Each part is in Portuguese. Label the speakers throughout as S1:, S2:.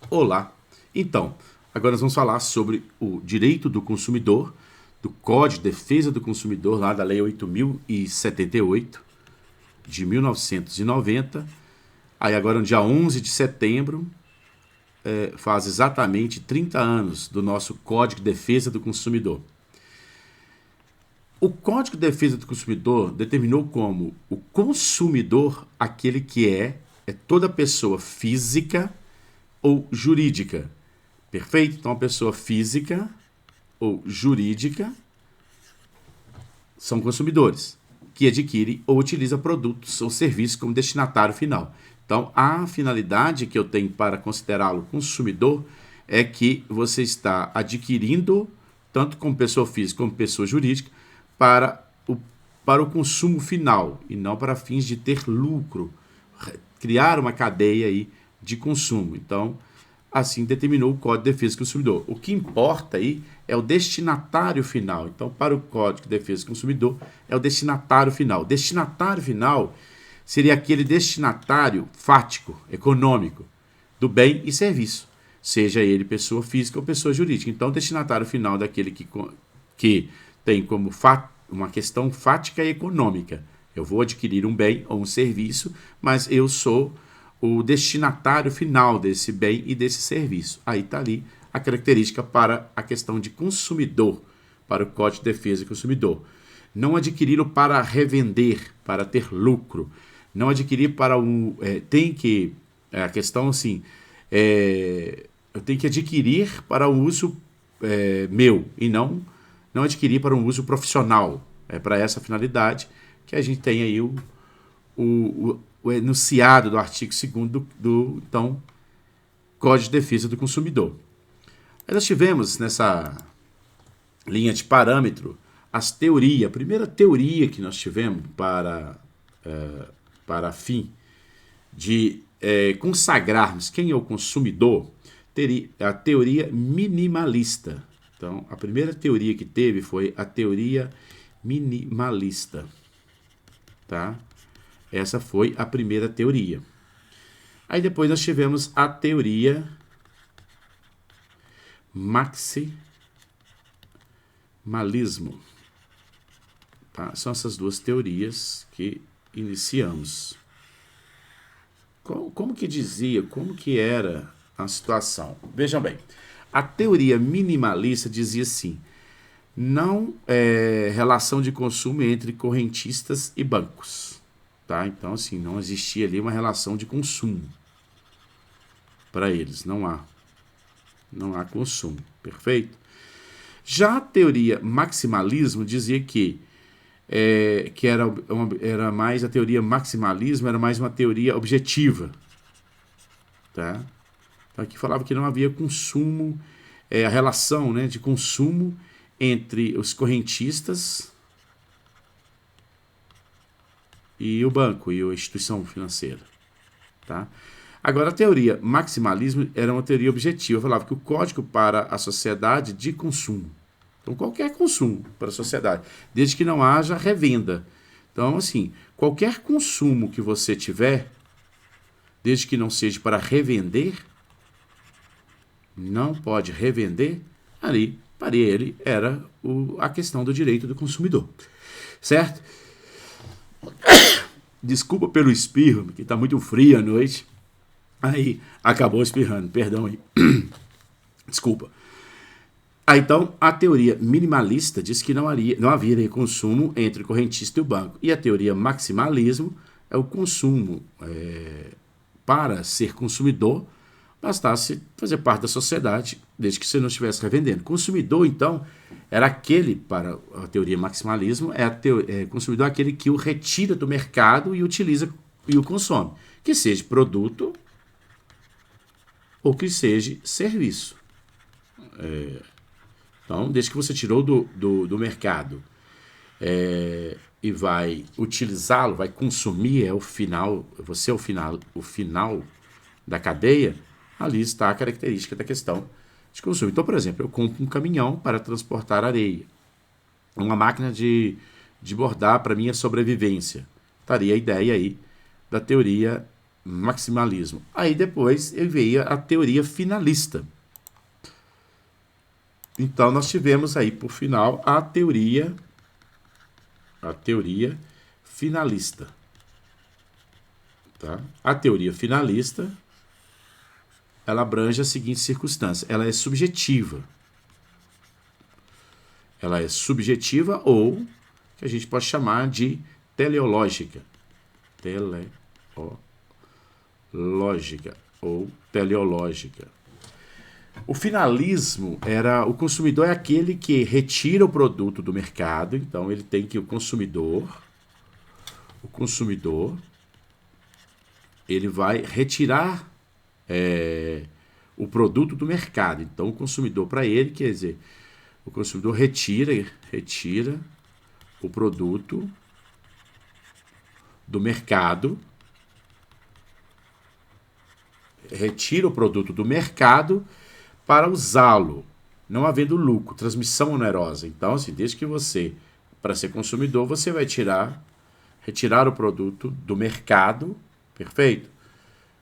S1: Olá! Então, agora nós vamos falar sobre o direito do consumidor, do Código de Defesa do Consumidor, lá da Lei 8.078, de 1990. Aí agora, no dia 11 de setembro, faz exatamente 30 anos do nosso Código de Defesa do Consumidor. O Código de Defesa do Consumidor determinou como o consumidor aquele que é toda pessoa física ou jurídica. Perfeito? Então, a pessoa física ou jurídica são consumidores, que adquire ou utiliza produtos ou serviços como destinatário final. Então, a finalidade que eu tenho para considerá-lo consumidor é que você está adquirindo, tanto como pessoa física como pessoa jurídica, para o consumo final e não para fins de ter lucro, criar uma cadeia aí de consumo. Então, assim determinou o Código de Defesa do Consumidor. O que importa aí é o destinatário final. Então, para o Código de Defesa do Consumidor, é o destinatário final. O destinatário final seria aquele destinatário fático, econômico, do bem e serviço, seja ele pessoa física ou pessoa jurídica. Então, o destinatário final é daquele que tem como uma questão fática e econômica. Eu vou adquirir um bem ou um serviço, mas eu sou o destinatário final desse bem e desse serviço. Aí está ali a característica para a questão de consumidor, para o Código de Defesa do Consumidor. Não adquiri-lo para revender, para ter lucro. Não adquirir para um... tem que... a questão assim... eu tenho que adquirir para um uso meu e não adquirir para um uso profissional. É para essa finalidade que a gente tem aí o enunciado do artigo 2º do então, Código de Defesa do Consumidor. Aí nós tivemos nessa linha de parâmetro as teorias. A primeira teoria que nós tivemos para fim de consagrarmos quem é o consumidor, teria a teoria minimalista. Então, a primeira teoria que teve foi a teoria minimalista. Tá? Essa foi a primeira teoria. Aí depois nós tivemos a teoria maximalismo. Tá? São essas duas teorias que iniciamos. Como que dizia, como que era a situação? Vejam bem, a teoria minimalista dizia assim, não relação de consumo entre correntistas e bancos. Tá? Então, assim, não existia ali uma relação de consumo para eles, não há consumo, perfeito? Já a teoria maximalismo dizia que era mais a teoria maximalismo, era mais uma teoria objetiva, tá? Então, aqui falava que não havia consumo, a relação, né, de consumo entre os correntistas e o banco e a instituição financeira. Tá? Agora, a teoria maximalismo era uma teoria objetiva. Eu falava que o código para a sociedade de consumo. Então, qualquer consumo para a sociedade, desde que não haja revenda. Então, assim, qualquer consumo que você tiver, desde que não seja para revender, não pode revender, ali, para ele, era a questão do direito do consumidor. Certo? Desculpa pelo espirro, que está muito frio à noite. Aí acabou espirrando, perdão aí. Desculpa. Então, a teoria minimalista diz que não havia consumo entre o correntista e o banco. E a teoria maximalismo é o consumo. Para ser consumidor, bastasse fazer parte da sociedade, desde que você não estivesse revendendo. Consumidor, então, era aquele, para a teoria maximalismo, consumidor aquele que o retira do mercado e utiliza e o consome. Que seja produto ou que seja serviço. Então, desde que você tirou do mercado e vai utilizá-lo, vai consumir, você é o final da cadeia, ali está a característica da questão de consumo. Então, por exemplo, eu compro um caminhão para transportar areia, uma máquina de bordar para minha sobrevivência. Estaria a ideia aí da teoria maximalismo. Aí depois veio a teoria finalista. Então nós tivemos aí por final a teoria finalista, tá? A teoria finalista, ela abrange a seguinte circunstância: ela é subjetiva. Ela é subjetiva ou que a gente pode chamar de teleológica. Teleológica ou teleológica. O finalismo o consumidor é aquele que retira o produto do mercado, então ele tem que o consumidor ele vai retirar o produto do mercado. Então o consumidor, para ele, quer dizer, o consumidor retira o produto do mercado, para usá-lo, não havendo lucro, transmissão onerosa. Então, assim, desde que você, para ser consumidor, você vai retirar o produto do mercado, perfeito?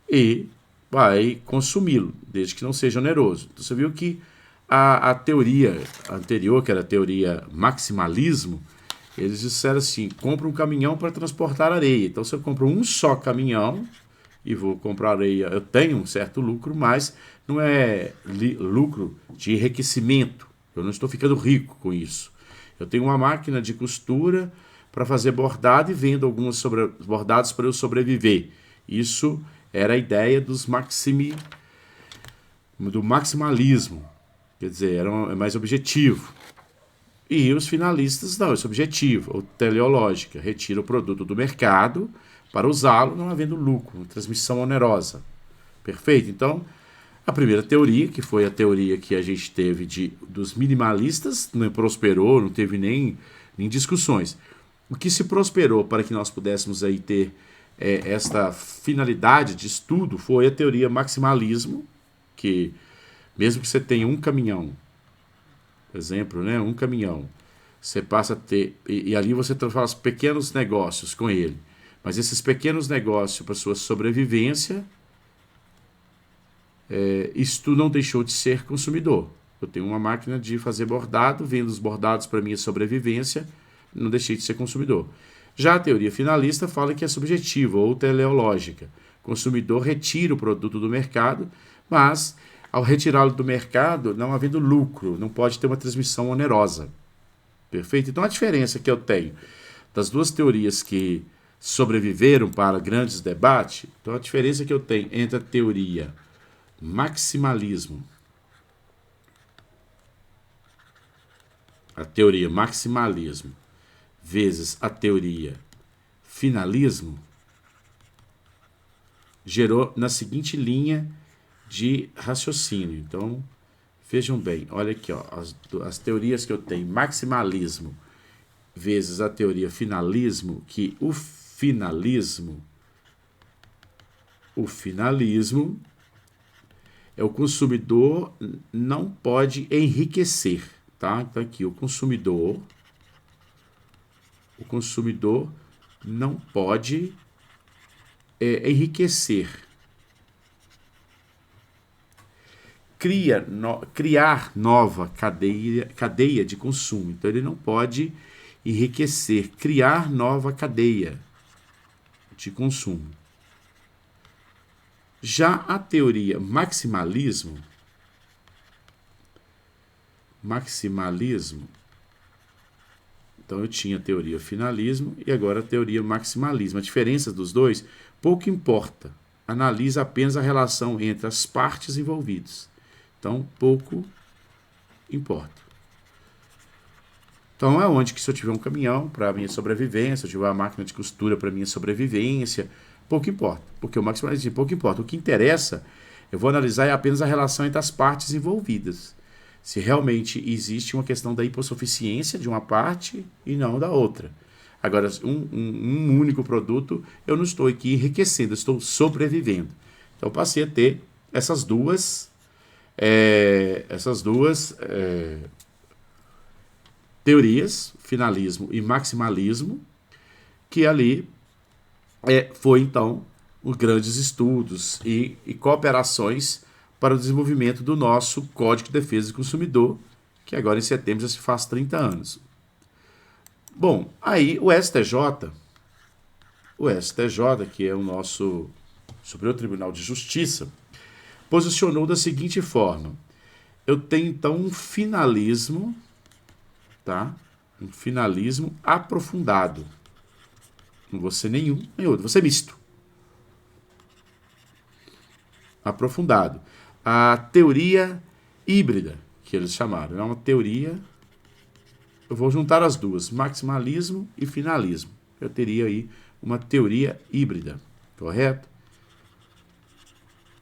S1: E vai consumi-lo, desde que não seja oneroso. Então, você viu que a teoria anterior, que era a teoria maximalismo, eles disseram assim: compra um caminhão para transportar areia. Então, se eu compro um só caminhão e vou comprar areia, eu tenho um certo lucro, mas não é lucro de enriquecimento. Eu não estou ficando rico com isso. Eu tenho uma máquina de costura para fazer bordado e vendo alguns bordados para eu sobreviver. Isso era a ideia do maximalismo. Quer dizer, é mais objetivo. E os finalistas, não, esse objetivo, ou teleológica, retira o produto do mercado para usá-lo, não havendo lucro, transmissão onerosa. Perfeito? Então, a primeira teoria, que foi a teoria que a gente teve dos minimalistas, não prosperou, não teve nem discussões. O que se prosperou para que nós pudéssemos aí ter esta finalidade de estudo foi a teoria maximalismo, que mesmo que você tenha um caminhão, por exemplo, né, um caminhão, você passa a ter, e ali você faz pequenos negócios com ele, mas esses pequenos negócios para sua sobrevivência, isto não deixou de ser consumidor. Eu tenho uma máquina de fazer bordado, vendo os bordados para minha sobrevivência, não deixei de ser consumidor. Já a teoria finalista fala que é subjetiva ou teleológica. O consumidor retira o produto do mercado, mas ao retirá-lo do mercado, não havendo lucro, não pode ter uma transmissão onerosa. Perfeito? Então a diferença que eu tenho das duas teorias que sobreviveram para grandes debates, então a diferença que eu tenho entre a teoria maximalismo, vezes a teoria finalismo, gerou na seguinte linha de raciocínio. Então, vejam bem, olha aqui, ó, as teorias que eu tenho: maximalismo vezes a teoria finalismo, que o finalismo é o consumidor não pode enriquecer, tá? Então aqui o consumidor não pode enriquecer. Criar nova cadeia de consumo. Então ele não pode enriquecer, criar nova cadeia de consumo. Já a teoria maximalismo, então eu tinha a teoria finalismo e agora a teoria maximalismo. A diferença dos dois pouco importa. Analisa apenas a relação entre as partes envolvidas. Então, pouco importa. Então, é onde que se eu tiver um caminhão para a minha sobrevivência, se eu tiver uma máquina de costura para a minha sobrevivência, pouco importa. Porque o maximalismo pouco importa. O que interessa, eu vou analisar apenas a relação entre as partes envolvidas. Se realmente existe uma questão da hipossuficiência de uma parte e não da outra. Agora, um único produto, eu não estou aqui enriquecendo, eu estou sobrevivendo. Então, passei a ter essas duas teorias, finalismo e maximalismo, que ali foi então os grandes estudos e cooperações para o desenvolvimento do nosso Código de Defesa do Consumidor, que agora em setembro já se faz 30 anos. Bom, aí o STJ, que é o nosso Superior Tribunal de Justiça, posicionou da seguinte forma: eu tenho então um finalismo, tá? Um finalismo aprofundado. Não vou ser nenhum nem outro, vou ser misto. Aprofundado. A teoria híbrida, que eles chamaram, é uma teoria. Eu vou juntar as duas, maximalismo e finalismo. Eu teria aí uma teoria híbrida, correto?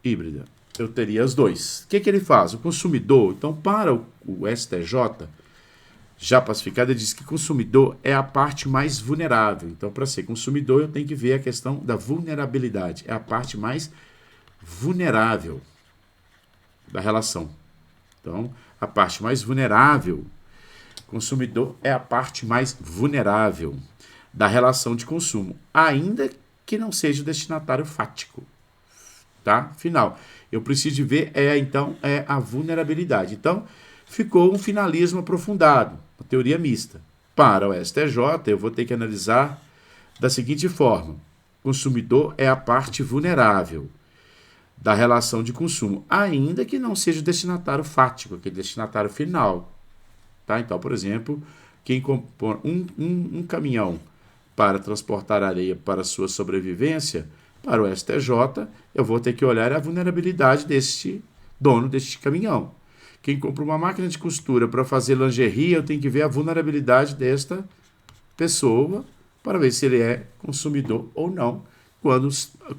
S1: Híbrida. Eu teria os dois. O que ele faz? O consumidor, então, para o STJ, já pacificado, ele diz que consumidor é a parte mais vulnerável. Então, para ser consumidor, eu tenho que ver a questão da vulnerabilidade. É a parte mais vulnerável da relação. Então, a parte mais vulnerável, consumidor é a parte mais vulnerável da relação de consumo, ainda que não seja o destinatário fático. Tá? Final. Eu preciso de ver, então, a vulnerabilidade. Então, ficou um finalismo aprofundado, uma teoria mista. Para o STJ, eu vou ter que analisar da seguinte forma: consumidor é a parte vulnerável da relação de consumo, ainda que não seja o destinatário fático, aquele destinatário final. Tá? Então, por exemplo, quem compõe um caminhão para transportar areia para sua sobrevivência, para o STJ, eu vou ter que olhar a vulnerabilidade deste dono deste caminhão. Quem compra uma máquina de costura para fazer lingerie, eu tenho que ver a vulnerabilidade desta pessoa para ver se ele é consumidor ou não,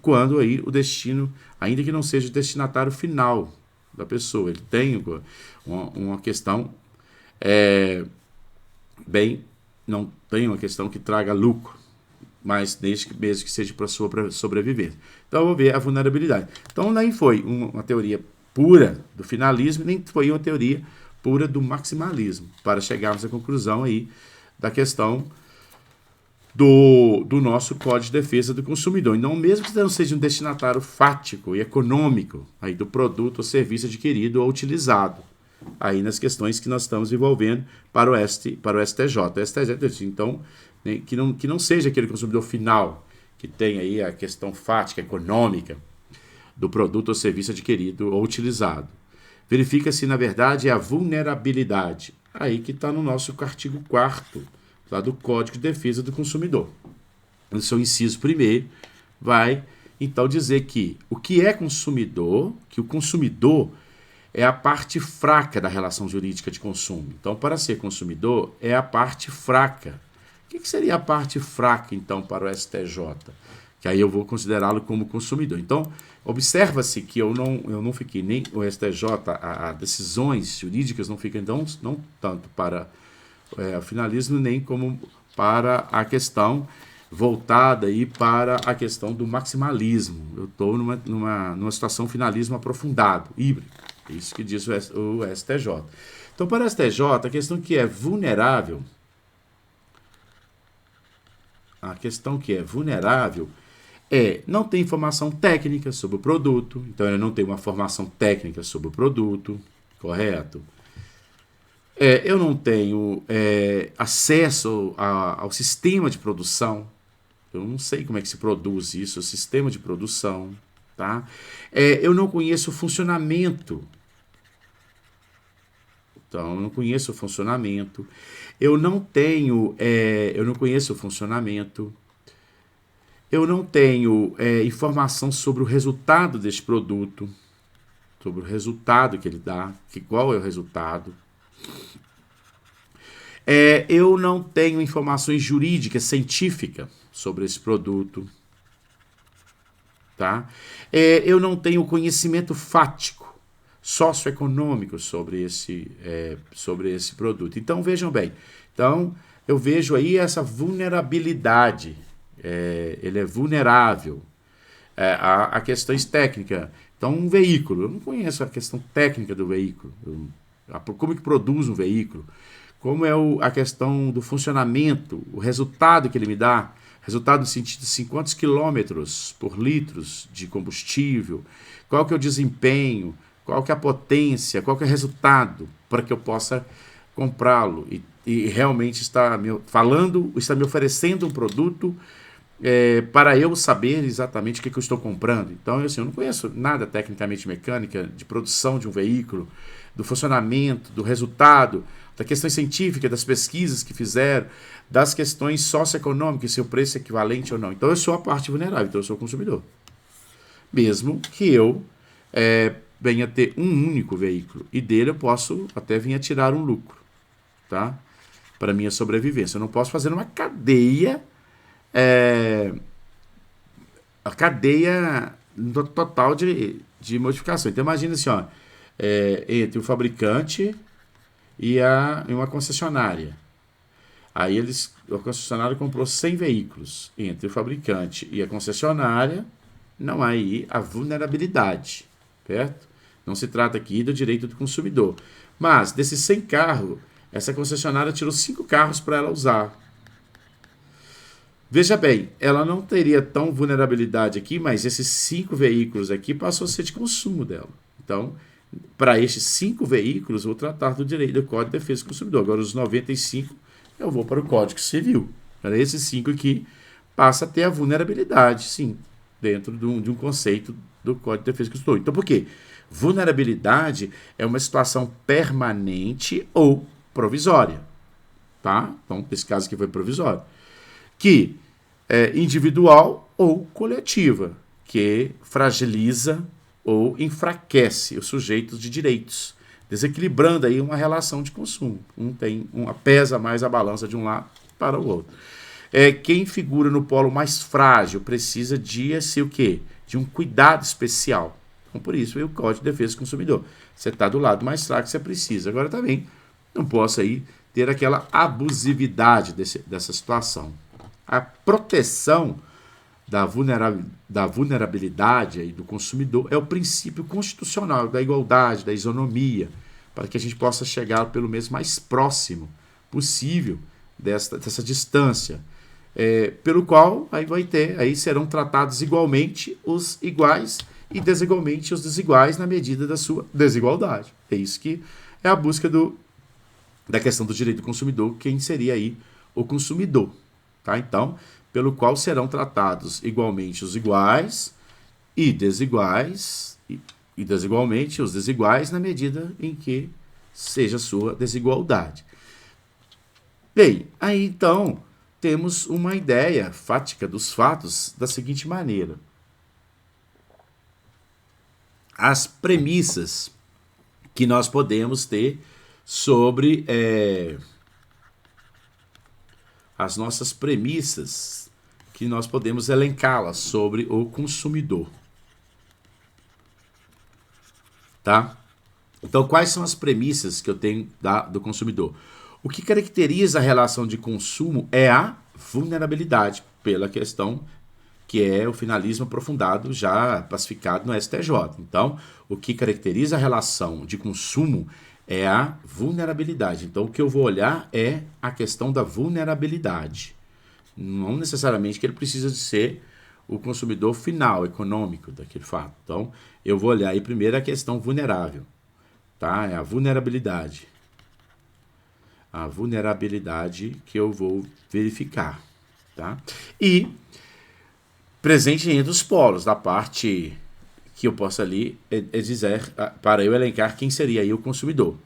S1: quando aí o destino, ainda que não seja o destinatário final da pessoa, ele tem uma questão não tem uma questão que traga lucro, mas mesmo que seja para sua sobrevivência. Então, eu vou ver a vulnerabilidade. Então, nem foi uma teoria pura do finalismo, nem foi uma teoria pura do maximalismo, para chegarmos à conclusão aí da questão do nosso Código de Defesa do Consumidor. Então, mesmo que não seja um destinatário fático e econômico aí do produto ou serviço adquirido ou utilizado, aí nas questões que nós estamos envolvendo para o STJ. O STJ, então, que não seja aquele consumidor final, que tem aí a questão fática, econômica, do produto ou serviço adquirido ou utilizado. Verifica se, na verdade, é a vulnerabilidade. Aí que está no nosso artigo 4º, lá do Código de Defesa do Consumidor. No seu inciso 1º, vai, então, dizer que o que é consumidor, que o consumidor é a parte fraca da relação jurídica de consumo. Então, para ser consumidor, é a parte fraca. O que seria a parte fraca, então, para o STJ? Que aí eu vou considerá-lo como consumidor. Então, observa-se que eu não fiquei nem o STJ, as decisões jurídicas não ficam, então, não tanto para o finalismo, nem como para a questão voltada aí para a questão do maximalismo. Eu estou numa situação finalismo aprofundado, híbrido. É isso que diz o STJ. Então, para o STJ, a questão que é vulnerável, não tem informação técnica sobre o produto, então ele não tem uma formação técnica sobre o produto, correto? Eu não tenho acesso ao sistema de produção, eu não sei como é que se produz isso, o sistema de produção, tá? Eu não conheço o funcionamento. Então, eu não conheço o funcionamento. Eu não conheço o funcionamento. Eu não tenho informação sobre o resultado deste produto, sobre o resultado que ele dá, qual é o resultado. Eu não tenho informações jurídicas, científicas sobre esse produto. Tá? Eu não tenho conhecimento fático, socioeconômico sobre esse produto. Então, vejam bem. Então, eu vejo aí essa vulnerabilidade. Ele é vulnerável a questões técnicas. Então, um veículo. Eu não conheço a questão técnica do veículo. Como que produz um veículo? Como é a questão do funcionamento, o resultado que ele me dá. Resultado no sentido de 50 quantos quilômetros por litros de combustível, qual que é o desempenho, qual que é a potência, qual que é o resultado para que eu possa comprá-lo e realmente está me oferecendo um produto para eu saber exatamente o que eu estou comprando. Então, assim, eu não conheço nada tecnicamente mecânica de produção de um veículo, do funcionamento, do resultado, da questão científica, das pesquisas que fizeram, das questões socioeconômicas, se o preço é equivalente ou não. Então, eu sou a parte vulnerável, então eu sou o consumidor. Mesmo que eu venha ter um único veículo, e dele eu posso até vir a tirar um lucro, tá? Para minha sobrevivência. Eu não posso fazer uma cadeia a cadeia total de modificação. Então imagina assim, ó, entre o fabricante e uma concessionária. Aí a concessionária comprou 100 veículos. Entre o fabricante e a concessionária, não há aí a vulnerabilidade, certo? Não se trata aqui do direito do consumidor. Mas, desses 100 carros, essa concessionária tirou 5 carros para ela usar. Veja bem, ela não teria tão vulnerabilidade aqui, mas esses 5 veículos aqui passou a ser de consumo dela. Então, para estes 5 veículos, vou tratar do direito do Código de Defesa do Consumidor. Agora, os 95, eu vou para o Código Civil. Para esses 5 aqui, passa a ter a vulnerabilidade, sim, dentro de um conceito do Código de Defesa do Consumidor. Então, por quê? Vulnerabilidade é uma situação permanente ou provisória. Tá? Então, nesse caso aqui foi provisório. Que é individual ou coletiva, que fragiliza ou enfraquece os sujeitos de direitos, desequilibrando aí uma relação de consumo. Pesa mais a balança de um lado para o outro. Quem figura no polo mais frágil precisa de o quê? De um cuidado especial. Então, por isso, o Código de Defesa do Consumidor. Você está do lado mais fraco, você precisa. Agora também não posso aí ter aquela abusividade dessa situação. A proteção da vulnerabilidade aí do consumidor é o princípio constitucional da igualdade, da isonomia, para que a gente possa chegar pelo menos mais próximo possível dessa distância, pelo qual aí serão tratados igualmente os iguais e desigualmente os desiguais na medida da sua desigualdade. É isso que é a busca da questão do direito do consumidor, quem seria aí o consumidor. Tá? Então, pelo qual serão tratados igualmente os iguais e desiguais, e desigualmente os desiguais na medida em que seja a sua desigualdade. Bem, aí então temos uma ideia fática dos fatos da seguinte maneira. As premissas que nós podemos ter sobre as nossas premissas que nós podemos elencá-las sobre o consumidor. Tá? Então, quais são as premissas que eu tenho do consumidor? O que caracteriza a relação de consumo é a vulnerabilidade, pela questão que é o finalismo aprofundado já pacificado no STJ. Então, o que caracteriza a relação de consumo é a vulnerabilidade. Então, o que eu vou olhar é a questão da vulnerabilidade. Não necessariamente que ele precisa de ser o consumidor final, econômico daquele fato. Então, eu vou olhar aí primeiro a questão vulnerável. Tá? É a vulnerabilidade. A vulnerabilidade que eu vou verificar. Tá? E presente entre os polos, da parte que eu possa ali dizer, para eu elencar quem seria aí o consumidor.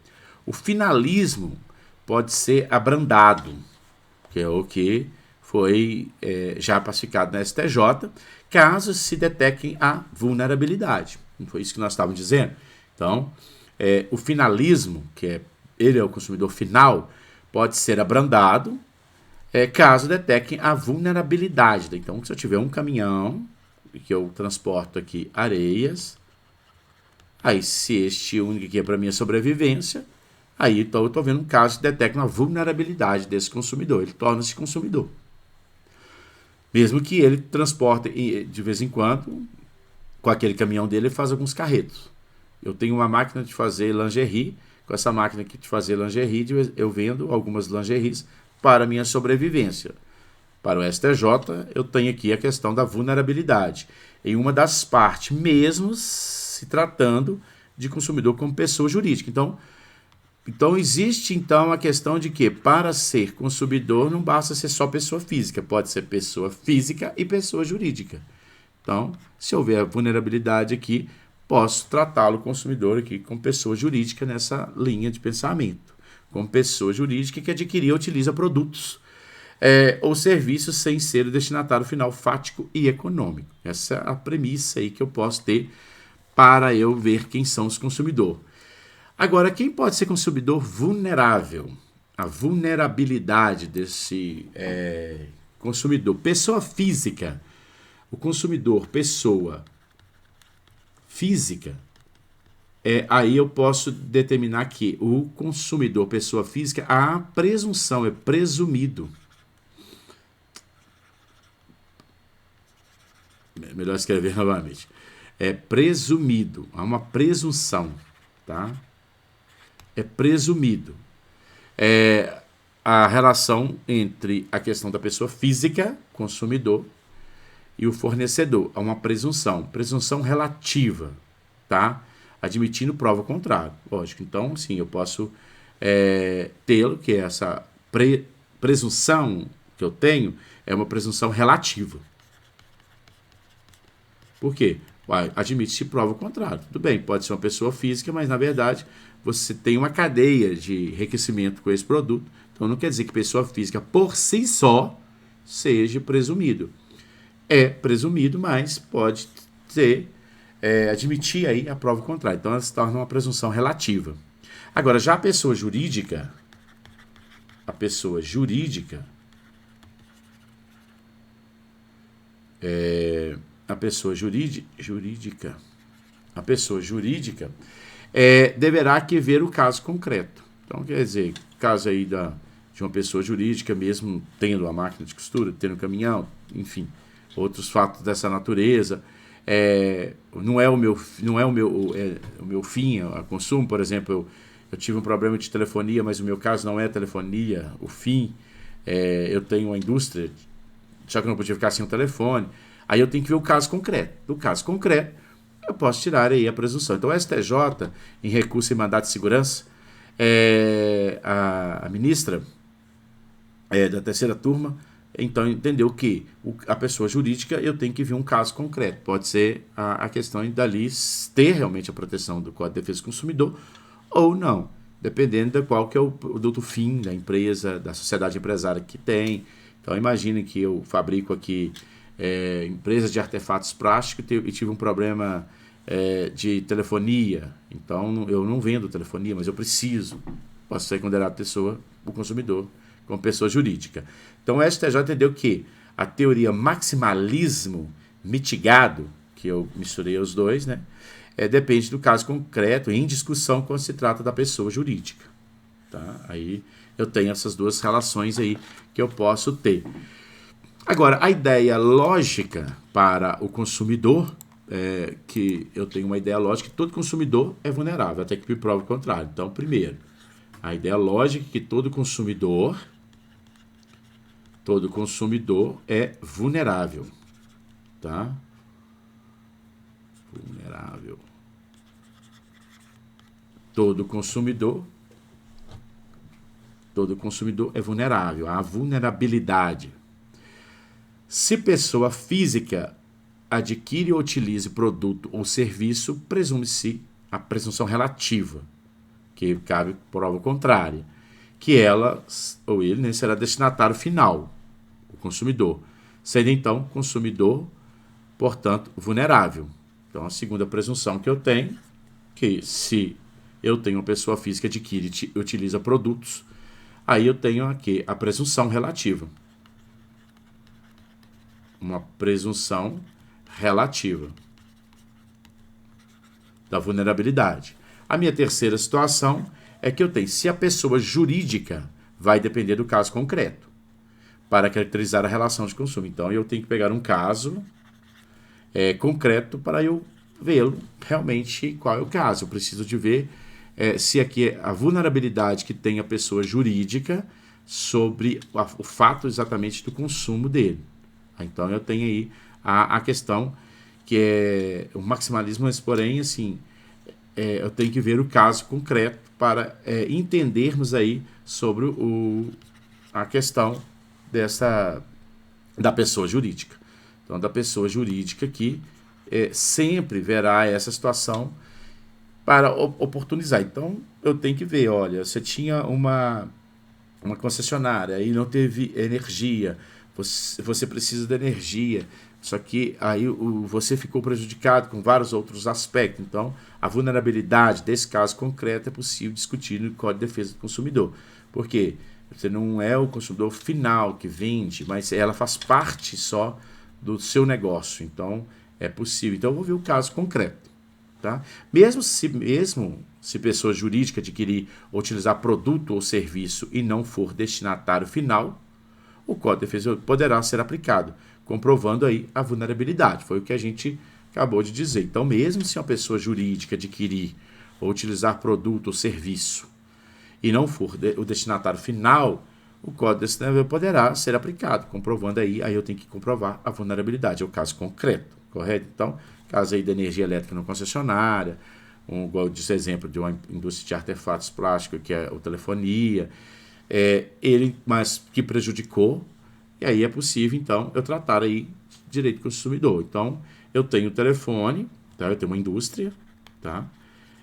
S1: O finalismo pode ser abrandado, que é o que foi já pacificado na STJ, caso se detectem a vulnerabilidade. Não foi isso que nós estávamos dizendo? Então, o finalismo, ele é o consumidor final, pode ser abrandado, caso detectem a vulnerabilidade. Então, se eu tiver um caminhão que eu transporto aqui areias, aí se este único aqui é para minha sobrevivência, aí então eu estou vendo um caso que detecta uma vulnerabilidade desse consumidor, ele torna-se consumidor. Mesmo que ele transporte de vez em quando, com aquele caminhão dele, ele faz alguns carretos. Eu tenho uma máquina de fazer lingerie, com essa máquina aqui de fazer lingerie, eu vendo algumas lingeries para minha sobrevivência. Para o STJ, eu tenho aqui a questão da vulnerabilidade em uma das partes, mesmo se tratando de consumidor como pessoa jurídica. Então existe então a questão de que para ser consumidor não basta ser só pessoa física, pode ser pessoa física e pessoa jurídica. Então, se houver vulnerabilidade aqui, posso tratá-lo consumidor aqui como pessoa jurídica nessa linha de pensamento, como pessoa jurídica que adquirir ou utiliza produtos ou serviços sem ser o destinatário final fático e econômico. Essa é a premissa aí que eu posso ter para eu ver quem são os consumidores. Agora, quem pode ser consumidor vulnerável? A vulnerabilidade desse consumidor. Pessoa física. O consumidor, pessoa física, aí eu posso determinar que o consumidor, pessoa física, a presunção é presumido. Melhor escrever novamente. É presumido. Há uma presunção, tá? É presumido. A relação entre a questão da pessoa física, consumidor, e o fornecedor. Há uma presunção relativa, tá? Admitindo prova contrária. Lógico, então, sim, eu posso tê-lo, que é essa presunção que eu tenho, é uma presunção relativa. Por quê? Admite-se prova contrária. Tudo bem, pode ser uma pessoa física, mas na verdade você tem uma cadeia de enriquecimento com esse produto. Então não quer dizer que pessoa física por si só seja presumido. É presumido, mas pode admitir aí a prova contrária. Então ela se torna uma presunção relativa. Agora, já a pessoa jurídica, a pessoa jurídica deverá que ver o caso concreto. Então, quer dizer, caso aí de uma pessoa jurídica, mesmo tendo a máquina de costura, tendo um caminhão, enfim, outros fatos dessa natureza, não é o meu fim a consumo. Por exemplo, eu tive um problema de telefonia, mas o meu caso não é telefonia, o fim, eu tenho uma indústria, só que eu não podia ficar sem o telefone. Aí eu tenho que ver o caso concreto. Do caso concreto, eu posso tirar aí a presunção. Então, o STJ, em recurso em mandado de segurança, a ministra da terceira turma, então entendeu que a pessoa jurídica eu tenho que ver um caso concreto. Pode ser a questão de dali ter realmente a proteção do Código de Defesa do Consumidor ou não, dependendo de qual que é o produto fim da empresa, da sociedade empresária que tem. Então, imagine que eu fabrico aqui empresas de artefatos plásticos e tive um problema de telefonia. Então, eu não vendo telefonia, mas eu preciso. Posso ser considerado o consumidor, como pessoa jurídica. Então, o STJ entendeu que a teoria maximalismo mitigado, que eu misturei os dois, né, depende do caso concreto, em discussão quando se trata da pessoa jurídica. Tá? Aí eu tenho essas duas relações aí que eu posso ter. Agora, a ideia lógica para o consumidor, que eu tenho uma ideia lógica que todo consumidor é vulnerável, até que me prove o contrário. Então, primeiro, a ideia lógica é que todo consumidor é vulnerável. Tá? Vulnerável. Todo consumidor é vulnerável. Há vulnerabilidade. Se pessoa física adquire ou utilize produto ou serviço, presume-se a presunção relativa, que cabe prova contrária, que ela ou ele será destinatário final, o consumidor, sendo então consumidor, portanto, vulnerável. Então, a segunda presunção que eu tenho, que se eu tenho uma pessoa física que adquire e utiliza produtos, aí eu tenho aqui a presunção relativa. Uma presunção relativa da vulnerabilidade. A minha terceira situação é que eu tenho, se a pessoa jurídica vai depender do caso concreto para caracterizar a relação de consumo. Então, eu tenho que pegar um caso concreto para eu vê-lo realmente qual é o caso. Eu preciso de ver se aqui a vulnerabilidade que tem a pessoa jurídica sobre o fato exatamente do consumo dele. Então eu tenho aí a questão que é o maximalismo, mas porém assim, eu tenho que ver o caso concreto para entendermos aí sobre a questão da pessoa jurídica. Então, da pessoa jurídica que sempre verá essa situação para oportunizar. Então, eu tenho que ver, olha, você tinha uma concessionária e não teve energia, você precisa de energia, só que aí você ficou prejudicado com vários outros aspectos. Então, a vulnerabilidade desse caso concreto é possível discutir no Código de Defesa do Consumidor. Por quê? Você não é o consumidor final que vende, mas ela faz parte só do seu negócio. Então, é possível. Então, eu vou ver o caso concreto. Tá? Mesmo se pessoa jurídica adquirir ou utilizar produto ou serviço e não for destinatário final, o Código de Defesa poderá ser aplicado, comprovando aí a vulnerabilidade. Foi o que a gente acabou de dizer. Então, mesmo se uma pessoa jurídica adquirir ou utilizar produto ou serviço e não for o destinatário final, o Código de Defesa poderá ser aplicado, comprovando aí eu tenho que comprovar a vulnerabilidade, é o caso concreto, correto? Então, caso aí da energia elétrica não concessionária, igual eu disse exemplo de uma indústria de artefatos plásticos, que é a telefonia, mas que prejudicou, e aí é possível, então, eu tratar aí direito do consumidor. Então, eu tenho o telefone, tá? Eu tenho uma indústria, tá?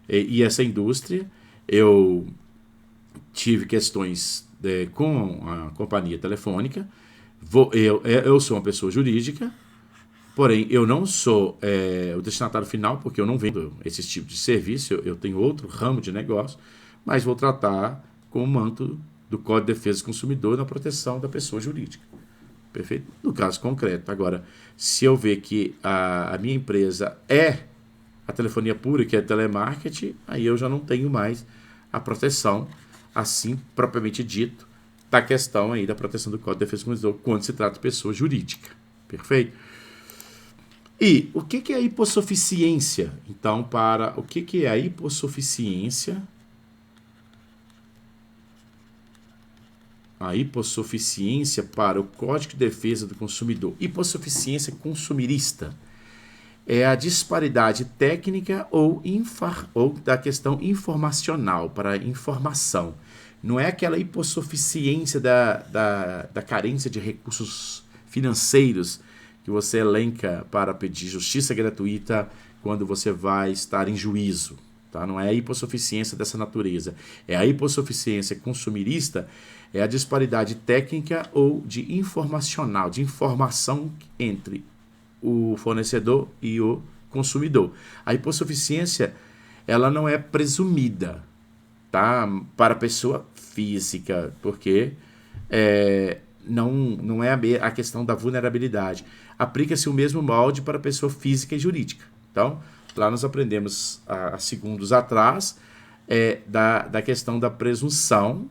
S1: E essa indústria, eu tive questões com a companhia telefônica, eu sou uma pessoa jurídica, porém, eu não sou o destinatário final, porque eu não vendo esse tipo de serviço, eu tenho outro ramo de negócio, mas vou tratar com o manto do Código de Defesa do Consumidor na proteção da pessoa jurídica. Perfeito? No caso concreto. Agora, se eu ver que a minha empresa é a telefonia pura, que é telemarketing, aí eu já não tenho mais a proteção, assim, propriamente dito, da questão aí da proteção do Código de Defesa do Consumidor quando se trata de pessoa jurídica. Perfeito? E o que é a hipossuficiência? Então, o que é a hipossuficiência? A hipossuficiência para o Código de Defesa do Consumidor. Hipossuficiência consumirista é a disparidade técnica ou da questão informacional, para informação. Não é aquela hipossuficiência da carência de recursos financeiros que você elenca para pedir justiça gratuita quando você vai estar em juízo. Tá? Não é a hipossuficiência dessa natureza. É a hipossuficiência consumirista, é a disparidade técnica ou de informacional, de informação entre o fornecedor e o consumidor. A hipossuficiência, ela não é presumida, tá? Para a pessoa física, porque não é a questão da vulnerabilidade. Aplica-se o mesmo molde para a pessoa física e jurídica. Então, lá nós aprendemos há segundos atrás da questão da presunção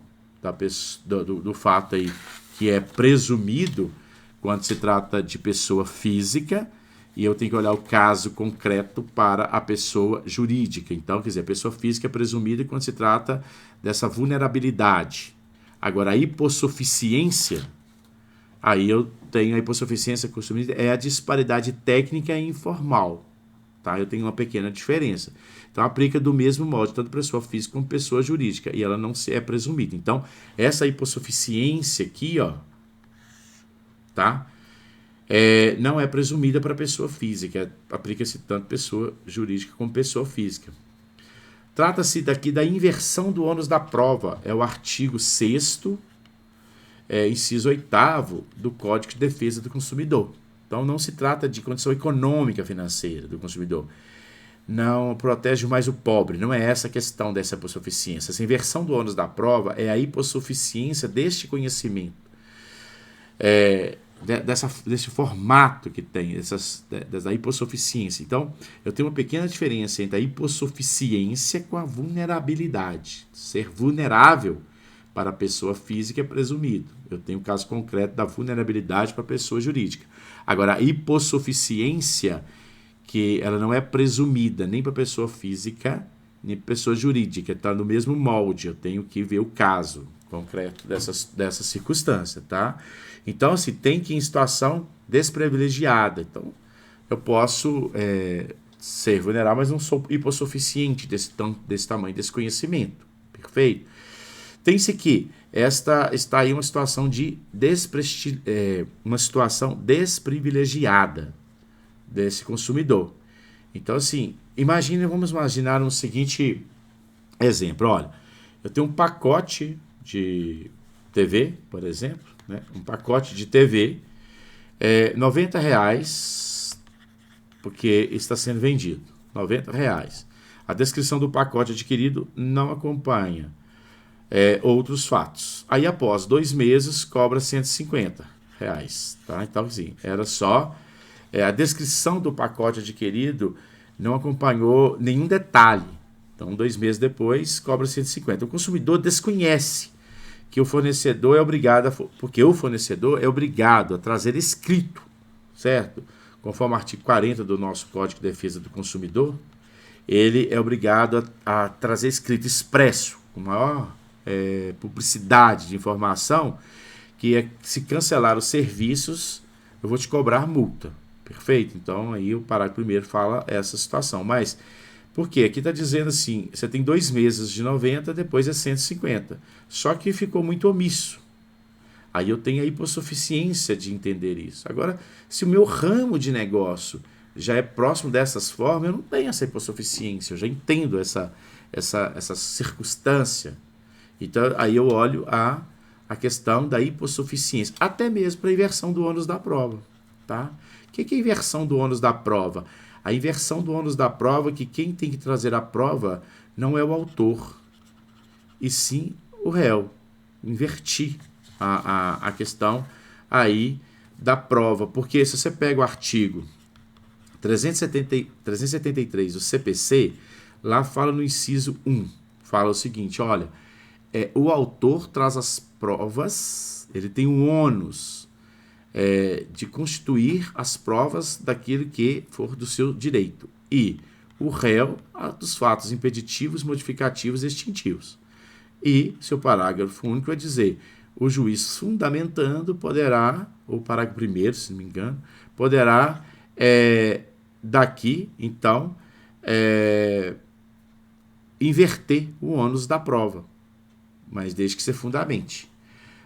S1: do fato aí que é presumido quando se trata de pessoa física, e eu tenho que olhar o caso concreto para a pessoa jurídica. Então, quer dizer, a pessoa física é presumida quando se trata dessa vulnerabilidade. Agora, a hipossuficiência, aí eu tenho a hipossuficiência consumida, é a disparidade técnica e informal. Tá? Eu tenho uma pequena diferença. Então, aplica do mesmo modo, tanto pessoa física como pessoa jurídica, e ela não é presumida. Então, essa hipossuficiência aqui, ó, tá? Não é presumida para pessoa física, aplica-se tanto pessoa jurídica como pessoa física. Trata-se daqui da inversão do ônus da prova, é o artigo 6º, inciso 8º do Código de Defesa do Consumidor. Então, não se trata de condição econômica financeira do consumidor. Não protege mais o pobre, não é essa a questão dessa hipossuficiência. Essa inversão do ônus da prova é a hipossuficiência deste conhecimento, desse formato que tem, dessa hipossuficiência. Então, eu tenho uma pequena diferença entre a hipossuficiência com a vulnerabilidade. Ser vulnerável para a pessoa física é presumido. Eu tenho o caso concreto da vulnerabilidade para a pessoa jurídica. Agora, a hipossuficiência, que ela não é presumida nem para a pessoa física, nem para a pessoa jurídica, está no mesmo molde, eu tenho que ver o caso, concreto dessa circunstância, tá? Então, assim, tem que ir em situação desprivilegiada. Então, eu posso ser vulnerável, mas não sou hipossuficiente desse tamanho, desse conhecimento. Perfeito? Tem-se que está aí uma situação uma situação desprivilegiada desse consumidor. Então, assim, vamos imaginar um seguinte exemplo. Olha, eu tenho um pacote de TV, por exemplo, né? Um pacote de TV, R$ 90, porque está sendo vendido, R$ 90. A descrição do pacote adquirido não acompanha outros fatos. Aí, após 2 meses, cobra R$ 150. Tá? Então, assim, era só a descrição do pacote adquirido não acompanhou nenhum detalhe. Então, 2 meses depois, cobra 150. O consumidor desconhece que o fornecedor é obrigado, porque o fornecedor é obrigado a trazer escrito, certo? Conforme o artigo 40 do nosso Código de Defesa do Consumidor, ele é obrigado a trazer escrito expresso, com maior publicidade de informação, que se cancelar os serviços, eu vou te cobrar multa. Perfeito? Então, aí o parágrafo primeiro fala essa situação. Mas, por quê? Aqui está dizendo assim, você tem 2 meses de 90, depois é 150. Só que ficou muito omisso. Aí eu tenho a hipossuficiência de entender isso. Agora, se o meu ramo de negócio já é próximo dessas formas, eu não tenho essa hipossuficiência, eu já entendo essa circunstância. Então, aí eu olho a questão da hipossuficiência, até mesmo para a inversão do ônus da prova. Tá? O que é a inversão do ônus da prova? A inversão do ônus da prova é que quem tem que trazer a prova não é o autor, e sim o réu. Invertir a questão aí da prova, porque se você pega o artigo 373 do CPC, lá fala no inciso 1, fala o seguinte, olha, o autor traz as provas, ele tem um ônus de constituir as provas daquilo que for do seu direito, e o réu dos fatos impeditivos, modificativos e extintivos. E seu parágrafo único vai dizer, o juiz fundamentando poderá, ou parágrafo primeiro, se não me engano, poderá daqui, então, inverter o ônus da prova, mas desde que se fundamente.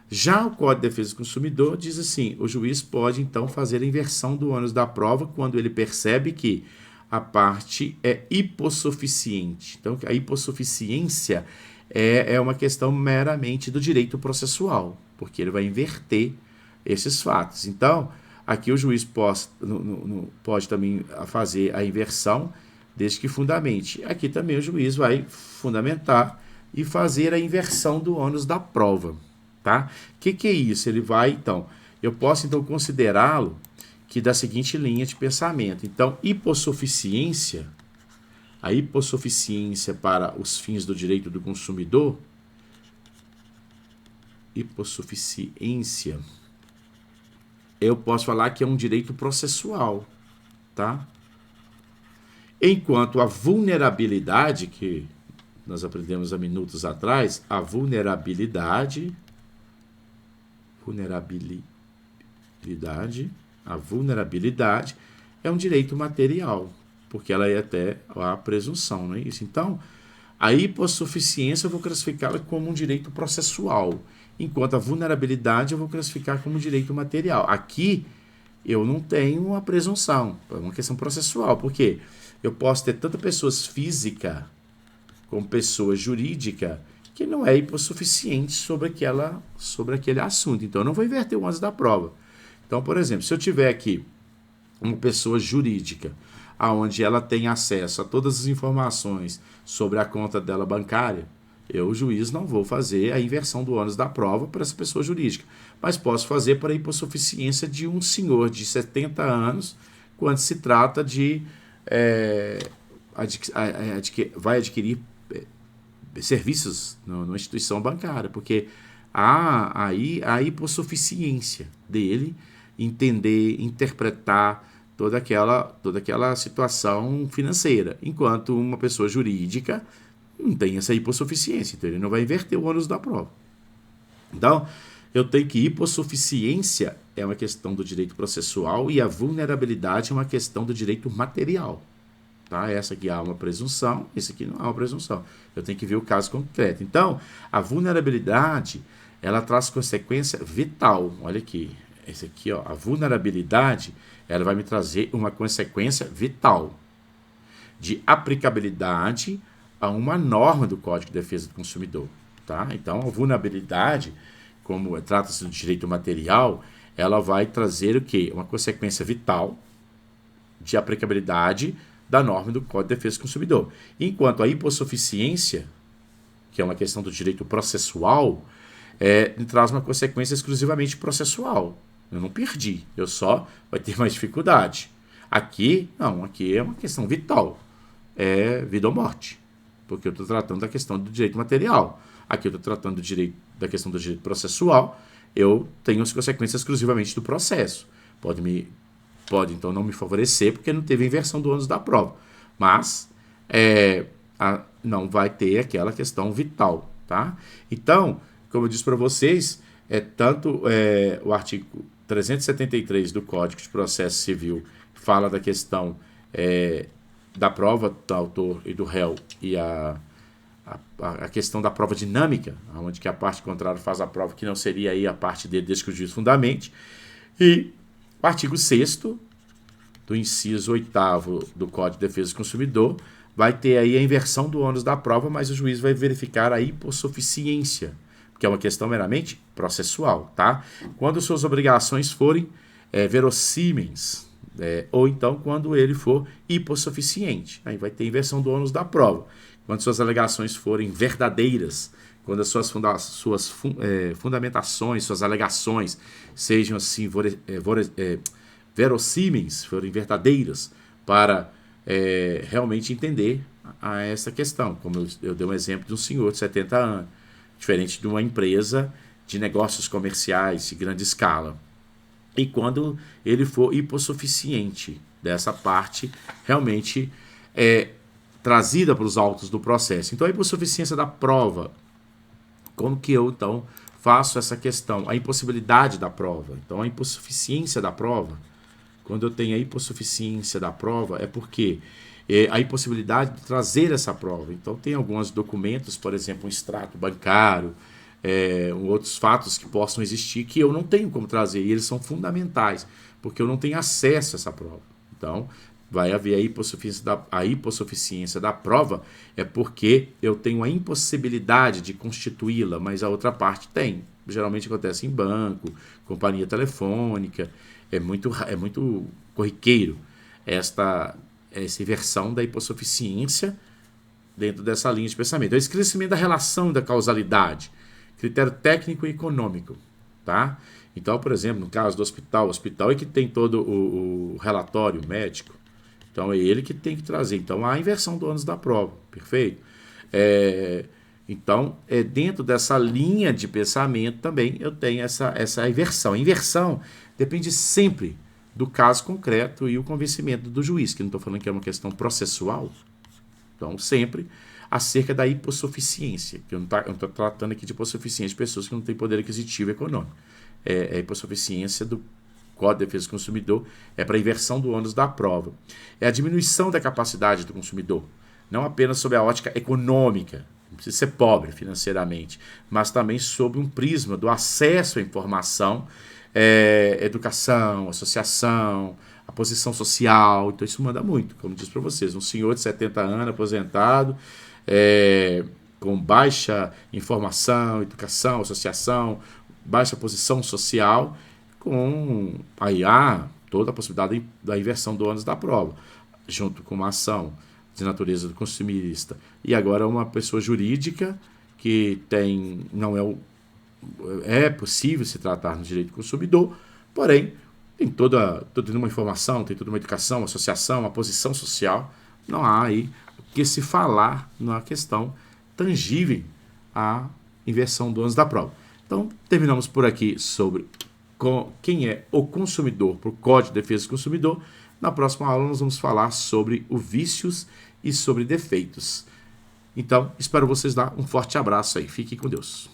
S1: Já o Código de Defesa do Consumidor diz assim, o juiz pode, então, fazer a inversão do ônus da prova quando ele percebe que a parte é hipossuficiente. Então, a hipossuficiência é uma questão meramente do direito processual, porque ele vai inverter esses fatos. Então, aqui o juiz pode também fazer a inversão, desde que fundamente. Aqui também o juiz vai fundamentar e fazer a inversão do ônus da prova. Tá? O que é isso? Ele vai, então, eu posso então considerá-lo que da seguinte linha de pensamento. Então, a hipossuficiência para os fins do direito do consumidor, hipossuficiência, eu posso falar que é um direito processual, tá? Enquanto a vulnerabilidade, que nós aprendemos há minutos atrás, a vulnerabilidade é um direito material, porque ela é até a presunção, não é isso? Então, a hipossuficiência eu vou classificá-la como um direito processual, enquanto a vulnerabilidade eu vou classificar como um direito material. Aqui eu não tenho a presunção, é uma questão processual, porque eu posso ter tanto pessoas físicas como pessoa jurídica que não é hipossuficiente sobre aquele assunto. Então, eu não vou inverter o ônus da prova. Então, por exemplo, se eu tiver aqui uma pessoa jurídica, onde ela tem acesso a todas as informações sobre a conta dela bancária, eu, o juiz, não vou fazer a inversão do ônus da prova para essa pessoa jurídica, mas posso fazer para a hipossuficiência de um senhor de 70 anos, quando se trata de vai adquirir serviços numa instituição bancária, porque há aí a hipossuficiência dele entender, interpretar toda aquela situação financeira, enquanto uma pessoa jurídica não tem essa hipossuficiência, então ele não vai inverter o ônus da prova. Então, eu tenho que hipossuficiência é uma questão do direito processual e a vulnerabilidade é uma questão do direito material. Tá? Essa aqui há uma presunção, esse aqui não há uma presunção. Eu tenho que ver o caso concreto. Então, a vulnerabilidade, ela traz consequência vital. Olha aqui, esse aqui, ó, a vulnerabilidade, ela vai me trazer uma consequência vital de aplicabilidade a uma norma do Código de Defesa do Consumidor. Tá? Então, a vulnerabilidade, como trata-se do direito material, ela vai trazer o quê? Uma consequência vital de aplicabilidade da norma do Código de Defesa do Consumidor. Enquanto a hipossuficiência, que é uma questão do direito processual, traz uma consequência exclusivamente processual. Eu não perdi, eu só vai ter mais dificuldade. Aqui, não, aqui é uma questão vital. É vida ou morte. Porque eu estou tratando da questão do direito material. Aqui eu estou tratando da questão do direito processual. Eu tenho as consequências exclusivamente do processo. Pode então não me favorecer porque não teve inversão do ônus da prova. Mas não vai ter aquela questão vital. Tá? Então, como eu disse para vocês, o artigo 373 do Código de Processo Civil fala da questão da prova do autor e do réu e a questão da prova dinâmica, onde que a parte contrária faz a prova que não seria aí a parte dele desde que o juiz fundamente. E o artigo 6º do inciso 8º do Código de Defesa do Consumidor vai ter aí a inversão do ônus da prova, mas o juiz vai verificar a hipossuficiência, que é uma questão meramente processual, tá? Quando suas obrigações forem verossímeis, ou então quando ele for hipossuficiente, aí vai ter inversão do ônus da prova. Quando suas alegações forem verdadeiras, quando as suas fundamentações, suas alegações sejam assim verossímeis, forem verdadeiras, para realmente entender essa questão. Como eu dei um exemplo de um senhor de 70 anos, diferente de uma empresa de negócios comerciais de grande escala. E quando ele for hipossuficiente dessa parte, realmente trazida para os autos do processo. Então, a hipossuficiência da prova, como que eu, então, faço essa questão? A impossibilidade da prova. Então, a hipossuficiência da prova, quando eu tenho a hipossuficiência da prova, é porque a impossibilidade de trazer essa prova. Então, tem alguns documentos, por exemplo, um extrato bancário, outros fatos que possam existir que eu não tenho como trazer, e eles são fundamentais, porque eu não tenho acesso a essa prova. Então, vai haver a hipossuficiência da prova, é porque eu tenho a impossibilidade de constituí-la, mas a outra parte tem. Geralmente acontece em banco, companhia telefônica, é muito corriqueiro essa inversão da hipossuficiência dentro dessa linha de pensamento. O esclarecimento da relação e da causalidade, critério técnico e econômico, tá? Então, por exemplo, no caso do hospital, o hospital é que tem todo o relatório médico, então é ele que tem que trazer. Então, a inversão do ônus da prova, perfeito? Então, dentro dessa linha de pensamento também eu tenho essa inversão. A inversão depende sempre do caso concreto e o convencimento do juiz, que não estou falando que é uma questão processual. Então, sempre acerca da hipossuficiência, que eu não estou tratando aqui de hipossuficiência de pessoas que não têm poder aquisitivo econômico. A hipossuficiência do Código de Defesa do Consumidor para a inversão do ônus da prova. É a diminuição da capacidade do consumidor, não apenas sob a ótica econômica, não precisa ser pobre financeiramente, mas também sob um prisma do acesso à informação, educação, associação, a posição social. Então isso manda muito, como disse para vocês, um senhor de 70 anos, aposentado, com baixa informação, educação, associação, baixa posição social, com aí há toda a possibilidade da inversão do ônus da prova, junto com uma ação de natureza do consumidista. E agora uma pessoa jurídica que é possível se tratar no direito do consumidor, porém tem toda uma informação, tem toda uma educação, uma associação, uma posição social, não há aí o que se falar na questão tangível à inversão do ônus da prova. Então, terminamos por aqui sobre quem é o consumidor por Código de Defesa do Consumidor. Na próxima aula nós vamos falar sobre os vícios e sobre defeitos. Então, espero vocês dar um forte abraço aí. Fiquem com Deus.